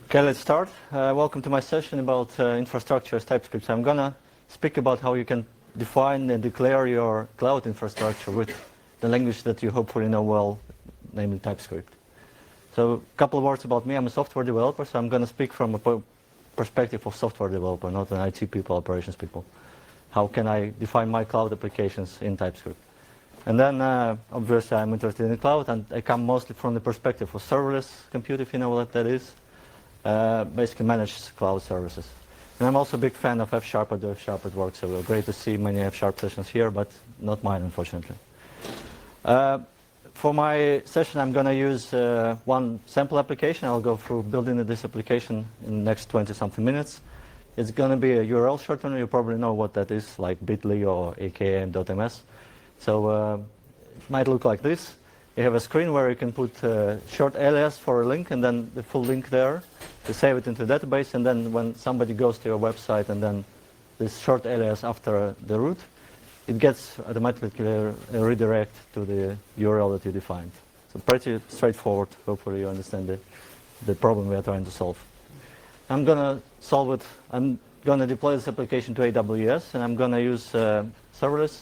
Okay, let's start. Welcome to my session about infrastructure as TypeScript. I'm going to speak about how you can define and declare your cloud infrastructure with the language that you hopefully know well, namely TypeScript. So a couple of words about me. I'm a software developer, so I'm going to speak from a perspective of software developer, not an IT people, operations people. How can I define my cloud applications in TypeScript? And then, obviously, I'm interested in the cloud, and I come mostly from the perspective of serverless compute, if you know what that is. Basically managed cloud services. And I'm also a big fan of F# at the F# at work, so great to see many F# sessions here, but not mine, unfortunately. For my session, I'm going to use one sample application. I'll go through building this application in the next 20-something minutes. It's going to be a URL shortener. You probably know what that is, like bit.ly or aka.ms. So it might look like this. You have a screen where you can put a short alias for a link and then the full link there. You save it into the database, and then when somebody goes to your website and then this short alias after the root, it gets automatically a redirect to the URL that you defined. So pretty straightforward. Hopefully you understand the problem we are trying to solve. I'm going to solve it. I'm going to deploy this application to AWS, and I'm going to use serverless.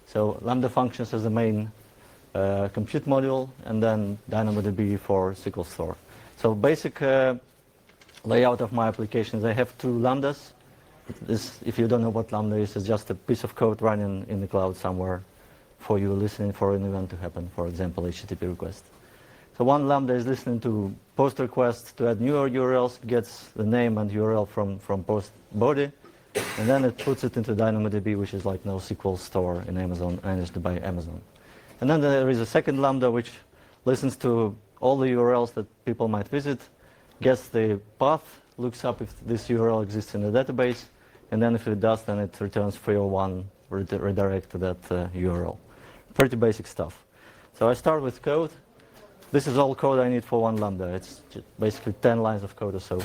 So Lambda functions as the main compute module, and then DynamoDB for SQL Store. So basic layout of my applications, I have two lambdas. If you don't know what lambda is, it's just a piece of code running in the cloud somewhere for you listening for an event to happen, for example, HTTP request. So one lambda is listening to post requests to add new URLs, gets the name and URL from post body, and then it puts it into DynamoDB, which is like NoSQL store in Amazon, managed by Amazon. And then there is a second lambda which listens to all the URLs that people might visit, gets the path, looks up if this URL exists in the database, and then if it does, then it returns 301 redirect to that URL. Pretty basic stuff. So I start with code. This is all code I need for one lambda. It's basically 10 lines of code or so.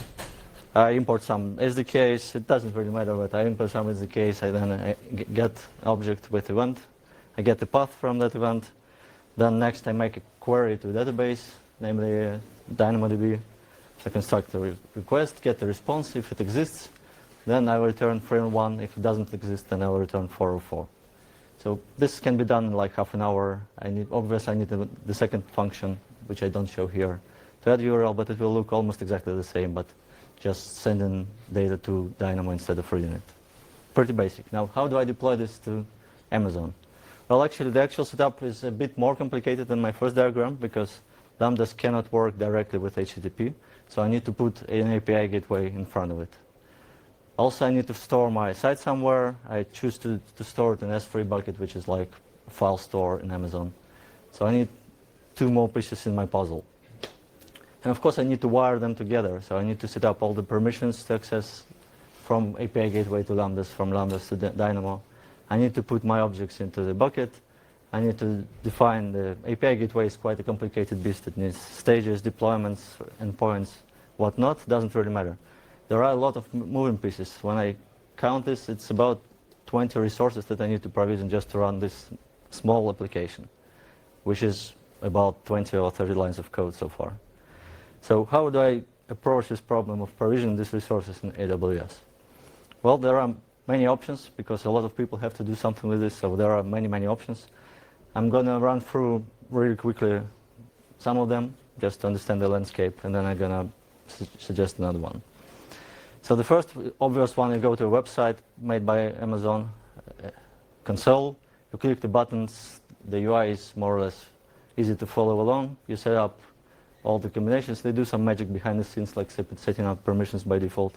I import some SDKs. It doesn't really matter, but I import some SDKs. I get object with event. I get the path from that event. Then next I make a query to the database, namely DynamoDB. I construct the request, get the response if it exists. Then I will return 301. If it doesn't exist, then I will return 404. So this can be done in like half an hour. Obviously I need the second function, which I don't show here, to add URL, but it will look almost exactly the same, but just sending data to Dynamo instead of reading it. Pretty basic. Now, how do I deploy this to Amazon? Well, actually, the actual setup is a bit more complicated than my first diagram because lambdas cannot work directly with HTTP. So I need to put an API gateway in front of it. Also, I need to store my site somewhere. I choose to store it in S3 bucket, which is like a file store in Amazon. So I need two more pieces in my puzzle. And of course, I need to wire them together. So I need to set up all the permissions to access from API gateway to lambdas, from lambdas to Dynamo. I need to put my objects into the bucket. I need to define the API gateway is quite a complicated beast. It needs stages, deployments, endpoints, whatnot. Doesn't really matter. There are a lot of moving pieces. When I count this, it's about 20 resources that I need to provision just to run this small application, which is about 20 or 30 lines of code so far. So how do I approach this problem of provisioning these resources in AWS? Well, there are many options because a lot of people have to do something with this, so there are many options. I'm going to run through really quickly some of them just to understand the landscape, and then I'm going to suggest another one. So the first obvious one, you go to a website made by Amazon, console, you click the buttons, the UI is more or less easy to follow along. You set up all the combinations. They do some magic behind the scenes, like setting up permissions by default.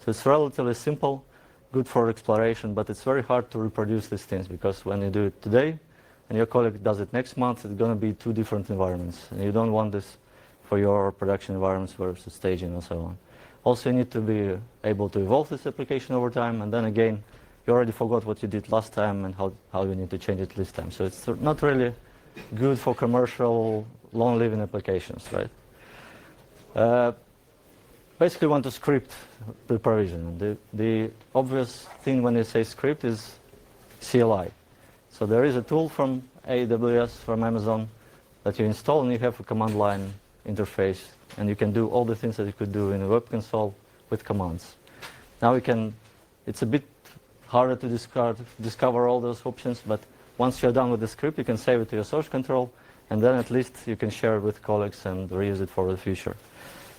So it's relatively simple, good for exploration, but it's very hard to reproduce these things because when you do it today and your colleague does it next month, it's going to be two different environments. And you don't want this for your production environments versus staging and so on. Also, you need to be able to evolve this application over time, and then again, you already forgot what you did last time and how you need to change it this time. So it's not really good for commercial, long-living applications, right? Basically, want to script the provision. The obvious thing when you say script is CLI. So there is a tool from AWS, from Amazon, that you install, and you have a command line interface and you can do all the things that you could do in a web console with commands. Now it's a bit harder to discover all those options, but once you're done with the script, you can save it to your source control, and then at least you can share it with colleagues and reuse it for the future.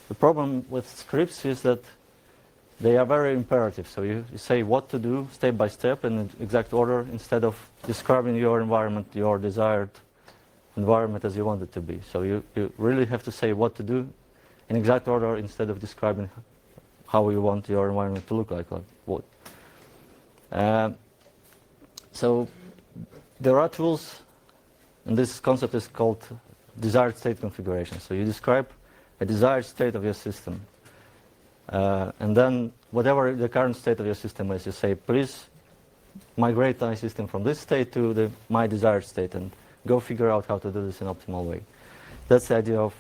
The problem with scripts is that they are very imperative. So you say what to do step by step in exact order instead of describing your environment, your desired environment as you want it to be. So you really have to say what to do in exact order instead of describing how you want your environment to look like what. So there are tools, and this concept is called desired state configuration. So you describe a desired state of your system. And then whatever the current state of your system is, you say, please migrate my system from this state to my desired state and go figure out how to do this in an optimal way. That's the idea of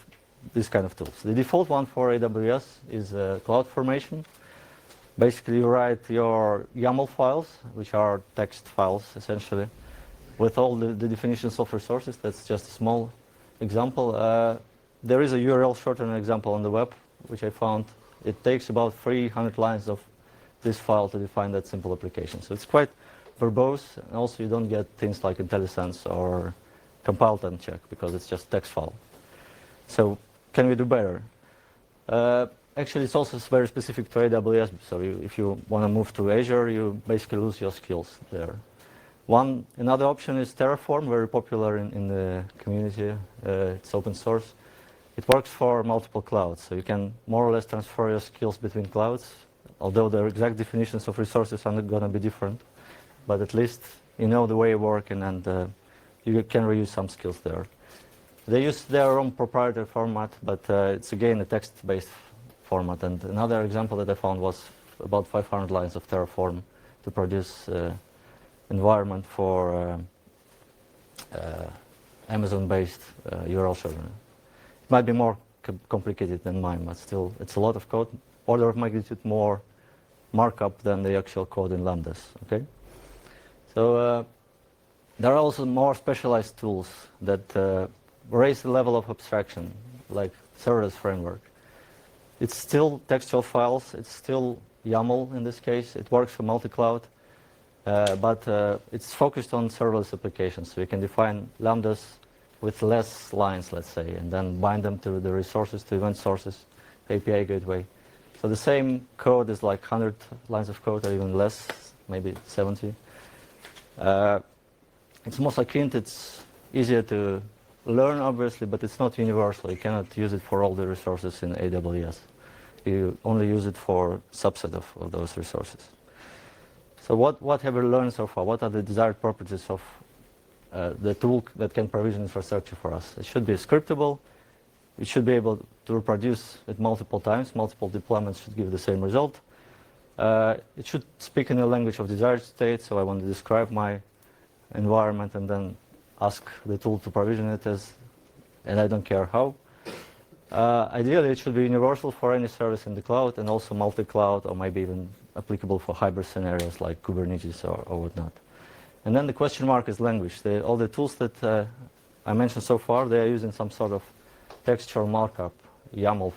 this kind of tools. The default one for AWS is CloudFormation. Basically, you write your YAML files, which are text files, essentially, with all the definitions of resources. That's just a small example. There is a URL shortener example on the web, which I found. It takes about 300 lines of this file to define that simple application. So it's quite verbose, and also you don't get things like IntelliSense or compile time check, because it's just text file. So can we do better? Actually, it's also very specific to AWS. So if you want to move to Azure, you basically lose your skills there. Another option is Terraform, very popular in the community. It's open source. It works for multiple clouds, so you can more or less transfer your skills between clouds, although the exact definitions of resources are not going to be different. But at least you know the way you work, and you can reuse some skills there. They use their own proprietary format, but it's again a text-based format. And another example that I found was about 500 lines of Terraform to produce environment for Amazon-based URL shortener. It might be more complicated than mine, but still, it's a lot of code, order of magnitude more markup than the actual code in Lambdas. Okay, so there are also more specialized tools that raise the level of abstraction, like serverless framework. It's still textual files. It's still YAML in this case. It works for multi-cloud, but it's focused on serverless applications. So you can define Lambdas with less lines, let's say, and then bind them to the resources, to event sources, API gateway. So the same code is like 100 lines of code, or even less, maybe 70. It's more succinct. It's easier to learn, obviously, but it's not universal. You cannot use it for all the resources in AWS. You only use it for a subset of those resources. So what have we learned so far? What are the desired properties of the tool that can provision infrastructure for us? It should be scriptable. It should be able to reproduce it multiple times. Multiple deployments should give the same result. It should speak in the language of desired state. So I want to describe my environment and then ask the tool to provision it and I don't care how. Ideally, it should be universal for any service in the cloud, and also multi-cloud, or maybe even applicable for hybrid scenarios like Kubernetes or whatnot. And then the question mark is language. All the tools that I mentioned so far, they are using some sort of textual markup, YAML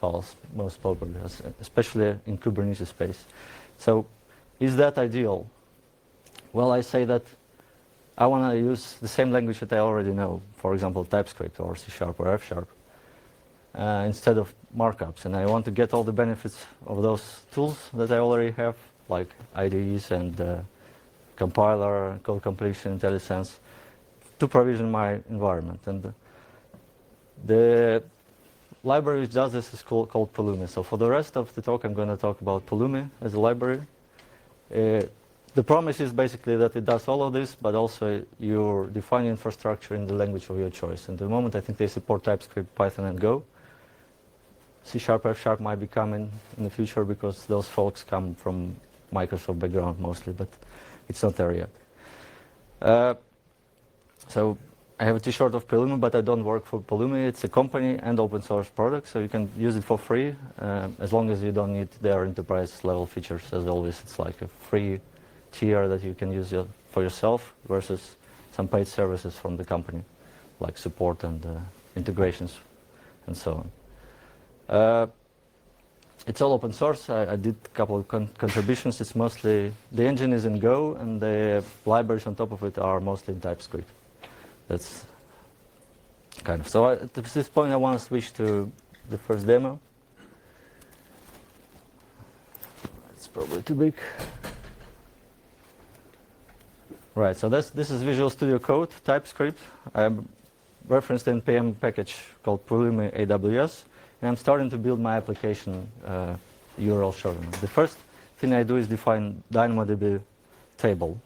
files, most probably, especially in Kubernetes space. So is that ideal? Well, I say that I want to use the same language that I already know, for example, Typescript or C# or F#, instead of markups. And I want to get all the benefits of those tools that I already have, like IDEs and compiler, code completion, IntelliSense, to provision my environment. And the library which does this is called Pulumi. So for the rest of the talk, I'm going to talk about Pulumi as a library. The promise is basically that it does all of this, but also you're defining infrastructure in the language of your choice. And at the moment, I think they support TypeScript, Python, and Go. C#, F# might be coming in the future because those folks come from Microsoft background mostly, but it's not there yet. So I have a T-shirt of Pulumi, but I don't work for Pulumi. It's a company and open source product, so you can use it for free as long as you don't need their enterprise level features. As always, it's like a free tier that you can use for yourself versus some paid services from the company, like support and integrations and so on. It's all open source. I did a couple of contributions. It's mostly, the engine is in Go, and the libraries on top of it are mostly in TypeScript. That's kind of, so at this point I want to switch to the first demo. It's probably too big. Right, so this is Visual Studio Code, TypeScript. I referenced an NPM package called Pulumi AWS. And I'm starting to build my application URL shortener. The first thing I do is define DynamoDB table.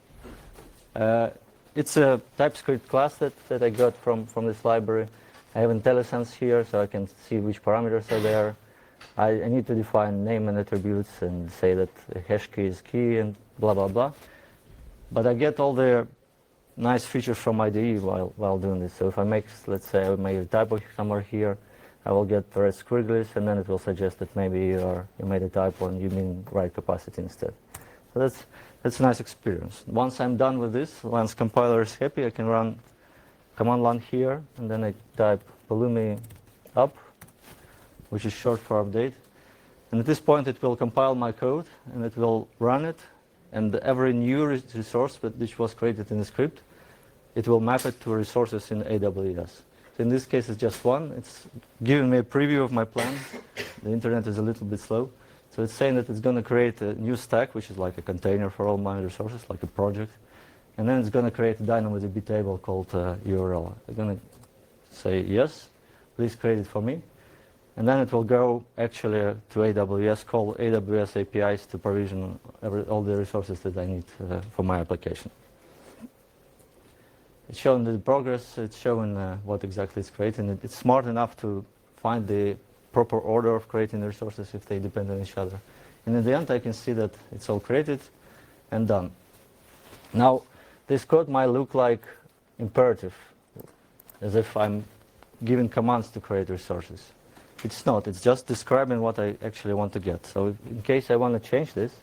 It's a TypeScript class that I got from this library. I have IntelliSense here, so I can see which parameters are there. I need to define name and attributes and say that the hash key is key and blah, blah, blah. But I get all the nice features from IDE while doing this. So if I make, let's say I made a typo somewhere here, I will get the red squigglies, and then it will suggest that maybe you made a typo and you mean write capacity instead. So that's a nice experience. Once I'm done with this, once compiler is happy, I can run command line here, and then I type Pulumi up, which is short for update. And at this point, it will compile my code, and it will run it. And every new resource which was created in the script, it will map it to resources in AWS. So in this case, it's just one. It's giving me a preview of my plan. The internet is a little bit slow. So it's saying that it's going to create a new stack, which is like a container for all my resources, like a project. And then it's going to create a DynamoDB table called URL. I'm going to say, yes, please create it for me. And then it will go actually to AWS, call AWS APIs to provision all the resources that I need for my application. It's showing the progress, it's showing what exactly it's creating. It's smart enough to find the proper order of creating the resources if they depend on each other. And in the end, I can see that it's all created and done. Now, this code might look like imperative, as if I'm giving commands to create resources. It's not, it's just describing what I actually want to get. So in case I want to change this,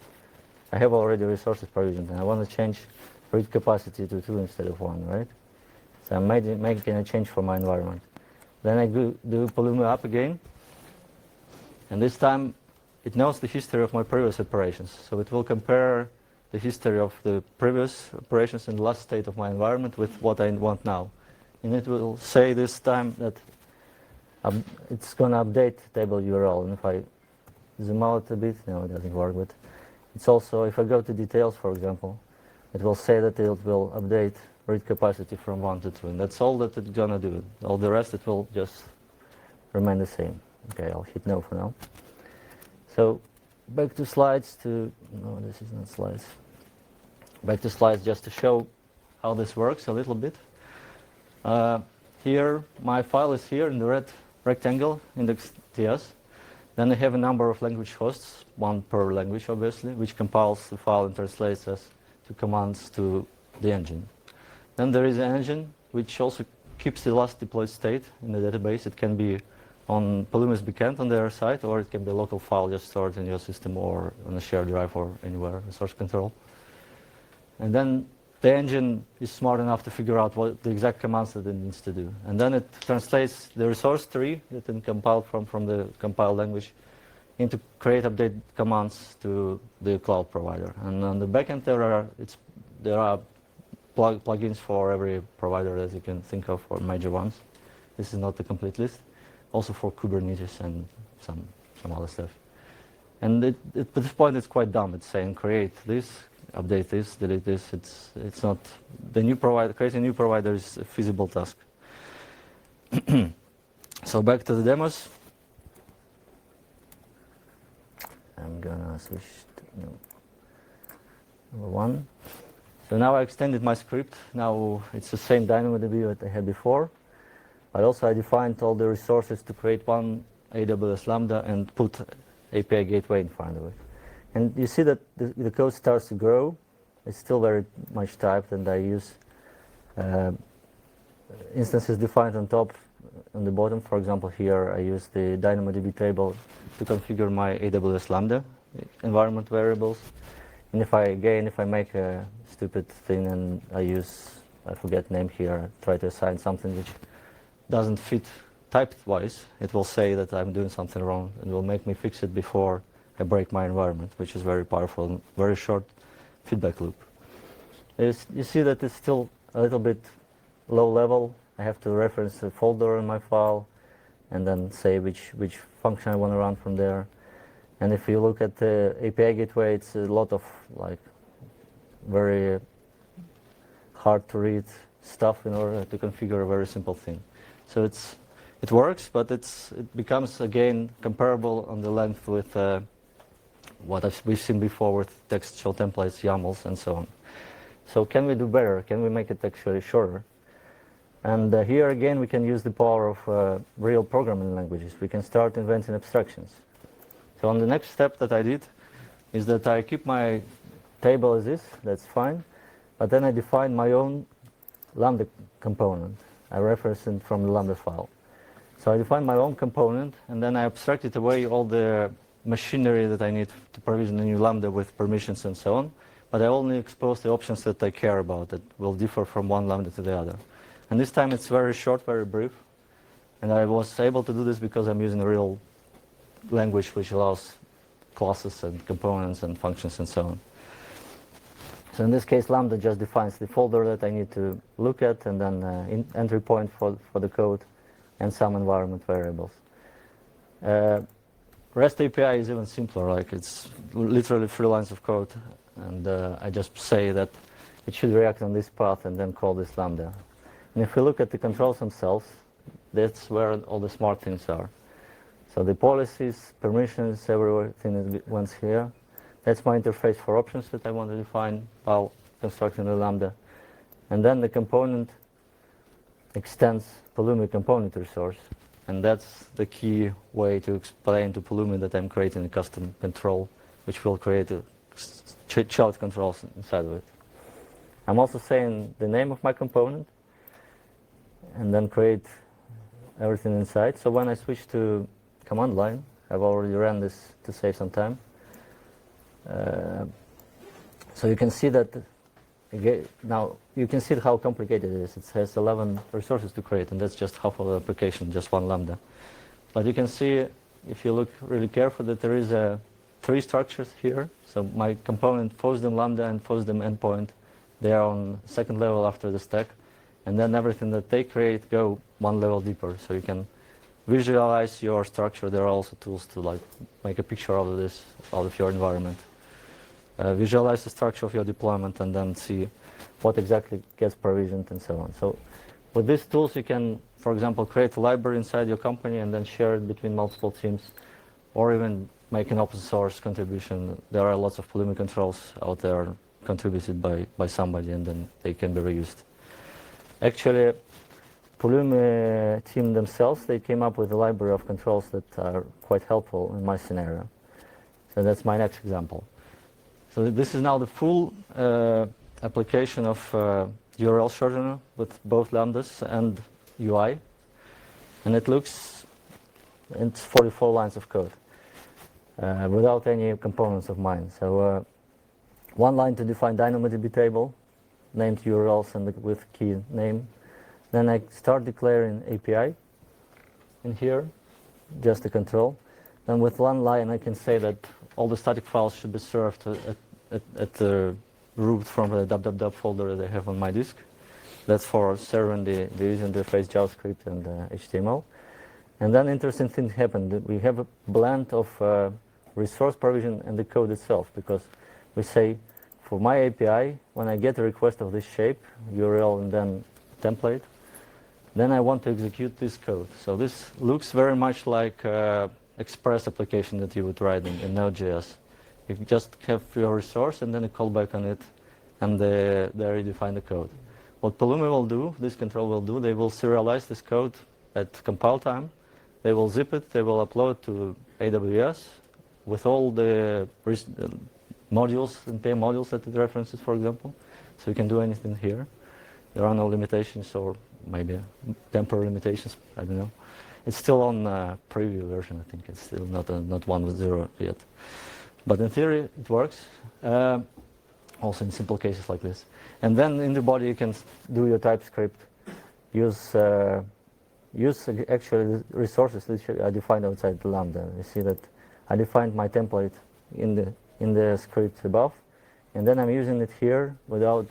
I have already resources provisioned, and I want to change read capacity to 2 instead of 1, right? So I'm making a change for my environment. Then I do Pulumi up again, and this time it knows the history of my previous operations. So it will compare the history of the previous operations in the last state of my environment with what I want now. And it will say this time that it's going to update table URL. And if I zoom out a bit, no, it doesn't work, but it's also, if I go to details, for example, it will say that it will update read capacity from 1 to 2. And that's all that it's going to do. All the rest, it will just remain the same. Okay, I'll hit no for now. So back to slides to, no, this is not slides. Back to slides just to show how this works a little bit. Here, my file is here in the red rectangle, index.ts. Then I have a number of language hosts, one per language, obviously, which compiles the file and translates us to commands to the engine. Then there is an engine which also keeps the last deployed state in the database. It can be on Pulumi's backend on their side, or it can be a local file just stored in your system or on a shared drive or anywhere, source control. And then the engine is smart enough to figure out what the exact commands that it needs to do. And then it translates the resource tree that it compiled from the compiled language into create update commands to the cloud provider. And on the backend, there are plugins for every provider that you can think of, or major ones. This is not the complete list. Also for Kubernetes and some other stuff. And at this point, it's quite dumb. It's saying create this, update this, delete this. It's not the new provider. Creating a new provider is a feasible task. So back to the demos. I'm gonna switch to number 1. So now I extended my script. Now it's the same DynamoDB that I had before. But also I defined all the resources to create one AWS Lambda and put API gateway in front of it. And you see that the code starts to grow. It's still very much typed, and I use instances defined on top, on the bottom. For example, here I use the DynamoDB table to configure my AWS Lambda environment variables. And if I make a stupid thing and I forget name here, try to assign something which doesn't fit type twice, it will say that I'm doing something wrong and will make me fix it before I break my environment, which is very powerful and very short feedback loop. You see that it's still a little bit low level. I have to reference a folder in my file and then say which function I want to run from there. And if you look at the API gateway, it's a lot of like very hard to read stuff in order to configure a very simple thing. So it works, but it becomes again comparable on the length with what we've seen before with textual templates, YAMLs, and so on. So can we do better? Can we make it actually shorter? And here again, we can use the power of real programming languages. We can start inventing abstractions. So on the next step that I did is that I keep my table as is, that's fine, but then I define my own Lambda component. I reference it from the Lambda file. So I define my own component, and then I abstracted away all the machinery that I need to provision a new Lambda with permissions and so on, but I only expose the options that I care about that will differ from one Lambda to the other. And this time it's very short, very brief, and I was able to do this because I'm using a real language which allows classes and components and functions and so on. So in this case, Lambda just defines the folder that I need to look at, and then entry point for the code, and some environment variables. REST API is even simpler. Like it's literally 3 lines of code, and I just say that it should react on this path and then call this Lambda. And if we look at the controls themselves, that's where all the smart things are. So the policies, permissions, everything is once here. That's my interface for options that I want to define while constructing the Lambda. And then the component extends Pulumi component resource. And that's the key way to explain to Pulumi that I'm creating a custom control, which will create a child controls inside of it. I'm also saying the name of my component, and then create everything inside. So when I switch to command line, I've already ran this to save some time. So you can see that now you can see how complicated it is. It has 11 resources to create, and that's just half of the application, just one Lambda. But you can see, if you look really carefully, that there is 3 structures here. So my component FOSDEM Lambda and FOSDEM endpoint, they are on second level after the stack. And then everything that they create go one level deeper. So you can visualize your structure. There are also tools to like make a picture of this, out of your environment. Visualize the structure of your deployment and then see what exactly gets provisioned and so on. So with these tools, you can, for example, create a library inside your company and then share it between multiple teams, or even make an open source contribution. There are lots of Pulumi controls out there contributed by somebody, and then they can be reused. Actually, Pulumi team themselves, they came up with a library of controls that are quite helpful in my scenario. So that's my next example. So this is now the full application of URL shortener with both lambdas and UI. And it looks, it's 44 lines of code without any components of mine. So one line to define DynamoDB table, named URLs and with key name. Then I start declaring API in here, just a control. Then with one line I can say that all the static files should be served at the root from the www folder that I have on my disk. That's for serving the user interface, JavaScript, and HTML. And then interesting thing happened. We have a blend of resource provision and the code itself, because we say for my API, when I get a request of this shape, URL and then template, then I want to execute this code. So this looks very much like Express application that you would write in Node.js. You just have your resource and then a callback on it, and there you define the code. What Pulumi will do, this control will do, they will serialize this code at compile time. They will zip it, they will upload to AWS with all the modules, NPM modules that it references, for example. So you can do anything here. There are no limitations, or maybe temporary limitations, I don't know. It's still on preview version, I think. It's still not 1.0 yet. But in theory, it works. Also in simple cases like this. And then in the body, you can do your TypeScript, use use actually the resources which I defined outside the Lambda. You see that I defined my template in the script above, and then I'm using it here without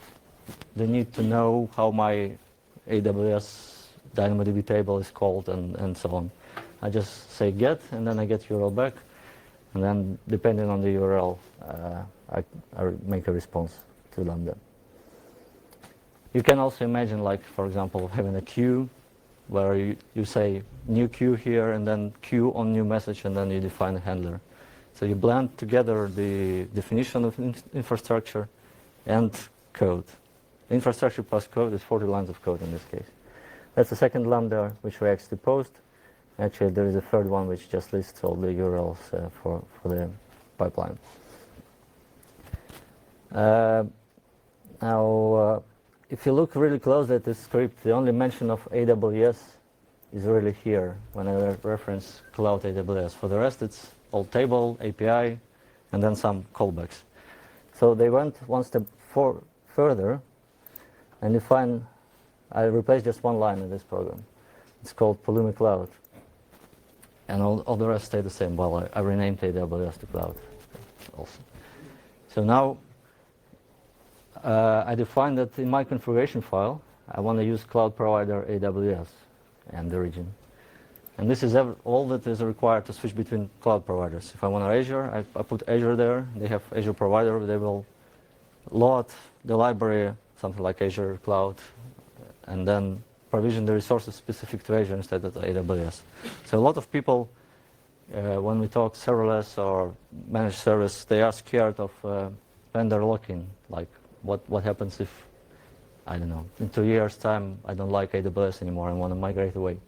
the need to know how my AWS DynamoDB table is called and so on. I just say get, and then I get URL back, and then depending on the URL, I make a response to Lambda. You can also imagine, like, for example, having a queue where you say new queue here and then queue on new message, and then you define a handler. So you blend together the definition of infrastructure and code. Infrastructure plus code is 40 lines of code in this case. That's the second Lambda which reacts to post. Actually, there is a third one which just lists all the URLs for the pipeline. Now, if you look really closely at this script, the only mention of AWS is really here when I reference Cloud AWS. For the rest, it's all table, API, and then some callbacks. So they went one step further, and you find I replaced just one line in this program. It's called Pulumi Cloud. And all the rest stay the same. Well, I renamed AWS to Cloud also. So now I define that in my configuration file, I want to use cloud provider AWS and the region. And this is all that is required to switch between cloud providers. If I want Azure, I put Azure there. They have Azure provider. They will load the library, something like Azure Cloud, and then provision the resources specific to Azure instead of AWS. So a lot of people, when we talk serverless or managed service, they are scared of vendor lock-in. Like, what happens if, I don't know, in 2 years' time, I don't like AWS anymore and want to migrate away.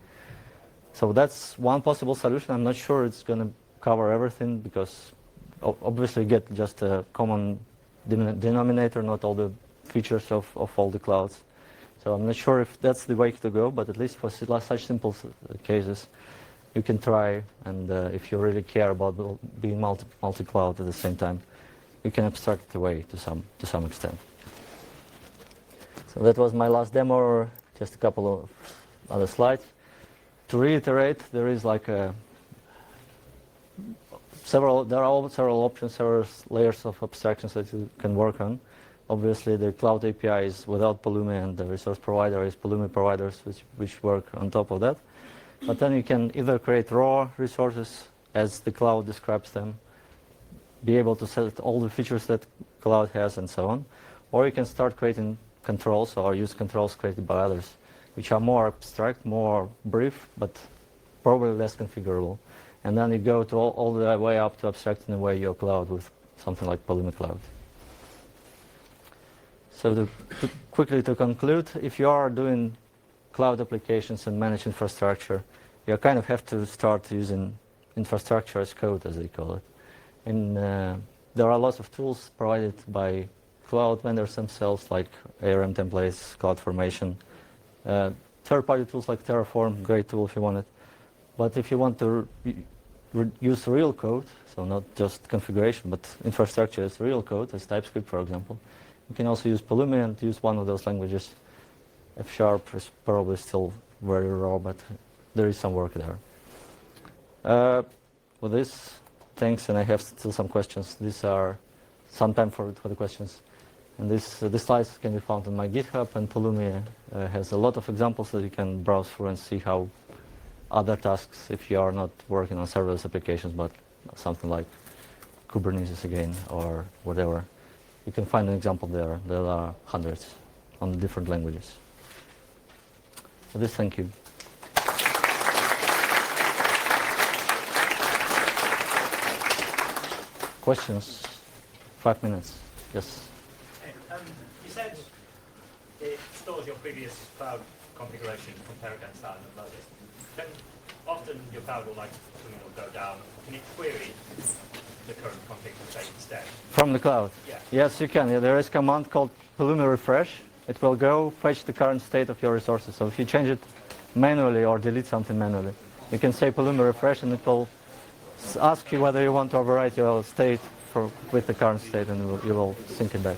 So that's one possible solution. I'm not sure it's going to cover everything, because obviously you get just a common denominator, not all the features of all the clouds. So I'm not sure if that's the way to go, but at least for such simple cases, you can try. And if you really care about being multi-cloud at the same time, you can abstract it away to some extent. So that was my last demo, or just a couple of other slides. To reiterate, there is like there are several options, several layers of abstractions that you can work on. Obviously, the cloud API is without Pulumi, and the resource provider is Pulumi providers, which work on top of that. But then you can either create raw resources as the cloud describes them, be able to set all the features that cloud has, and so on. Or you can start creating controls or use controls created by others, which are more abstract, more brief, but probably less configurable. And then you go to all the way up to abstracting away your cloud with something like Pulumi Cloud. So quickly to conclude, if you are doing cloud applications and managed infrastructure, you kind of have to start using infrastructure as code, as they call it. And there are lots of tools provided by cloud vendors themselves, like ARM templates, CloudFormation. Third-party tools like Terraform, great tool if you want it. But if you want to use real code, so not just configuration, but infrastructure as real code, as TypeScript, for example, you can also use Pulumi and use one of those languages. F# is probably still very raw, but there is some work there. With this, thanks, and I have still some questions. These are some time for the questions. And these slides can be found on my GitHub, and Pulumi has a lot of examples that you can browse through and see how other tasks, if you are not working on serverless applications, but something like Kubernetes again, or whatever. You can find an example there. There are hundreds on different languages. For this, thank you. Questions? 5 minutes. Yes. You said it stores your previous cloud configuration, compare against that, and load it. Then often your cloud will something will go down. Can you query the current config state instead? From the cloud? Yeah. Yes, you can. Yeah, there is a command called Pulumi refresh. It will go fetch the current state of your resources. So if you change it manually or delete something manually, you can say Pulumi refresh, and it will ask you whether you want to overwrite your state with the current state, and you will sync it back.